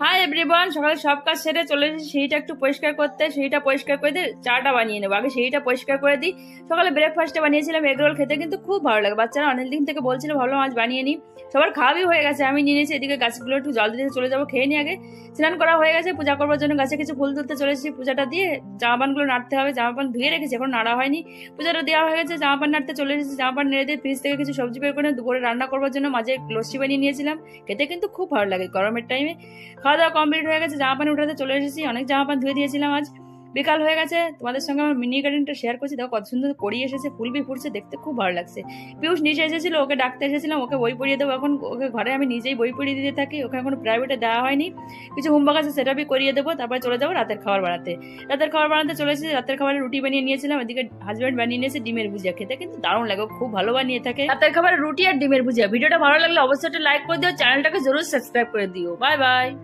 Hi everyone, সকালে সব কাজ সেরে চলে এসেছি সিঁড়িটা একটু পরিষ্কার করতে। সিঁড়িটা পরিষ্কার করে দিয়ে চাটা বানিয়ে নেবো। আগে সিঁড়িটা পরিষ্কার করে দিই। সকালে ব্রেকফাস্টে বানিয়েছিলাম এগ রোল, খেতে কিন্তু খুব ভালো লাগে। বাচ্চারা অনেকদিন থেকে বলছিল, ভাবলাম আজ বানিয়ে নিই। সবার খাওয়াই হয়ে গেছে, আমি নিয়ে নিয়েছি। এদিকে গাছগুলো একটু জল দিতে চলে যাবো, খেয়ে নিই আগে। স্নান করা হয়ে গেছে, পূজা করবার জন্য গাছে কিছু ফুল তুলতে চলে এসেছি। পূজাটা দিয়ে জামা প্যান্টগুলো নাড়তে হবে। জামা প্যান্ট ধুয়ে রেখেছি, এখন নাড়া হয়নি। পূজাটা দেওয়া হয়ে গেছে, জামা প্যান্ট নাড়তে চলে এসেছি। জামা প্যান্ট নেড়ে দিয়ে ফ্রিজ থেকে কিছু সবজি বের করে দুপুরে রান্না করবার জন্য মাঝে লস্যি বানিয়ে নিয়েছিলাম। খেতে কিন্তু খুব ভালো লাগে গরমের টাইমে। খাওয়া দাওয়া কমপ্লিট হয়ে গেছে, জামা প্যান্ট উঠাতে চলে এসেছি। অনেক জামা প্যান্ট ধুয়ে দিয়েছিলাম আজ। বিকাল হয়ে গেছে, তোমাদের সঙ্গে আমার মিনি গার্ডেনটা শেয়ার করছি। দেখো কত সুন্দর কড়ি এসেছে, ফুল বি ফুটছে, দেখতে খুব ভালো লাগছে। পিয়ুষ নিচে এসেছিল, ওকে ডাকতে এসেছিলাম, ওকে বই পড়িয়ে দেবো। এখন ওকে ঘরে আমি নিজেই বই পড়িয়ে দিতে থাকি, ওকে এখন প্রাইভেটে দেওয়া হয়নি। কিছু হোমওয়ার্ক আছে, সেটা করিয়ে দেবো। তারপরে চলে যাবো রাতের খাবার বানাতে। রাতের খাবার বানাতে চলে এসেছি। রাতের খাবারে রুটি বানিয়ে নিয়েছিলাম, এদিকে হাজব্যান্ড বানিয়ে নিয়েছে ডিমের ভুজিয়া। খেতে কিন্তু দারুণ লাগে, ও খুব ভালো বানিয়ে থাকে রাতের খাবারে রুটি আর ডিমের ভুজিয়া। ভিডিওটা ভালো লাগলে অবশ্যই লাইক করে দিও, চ্যানেলটাকে জরুর সাবস্ক্রাইব করে দিও। Bye bye.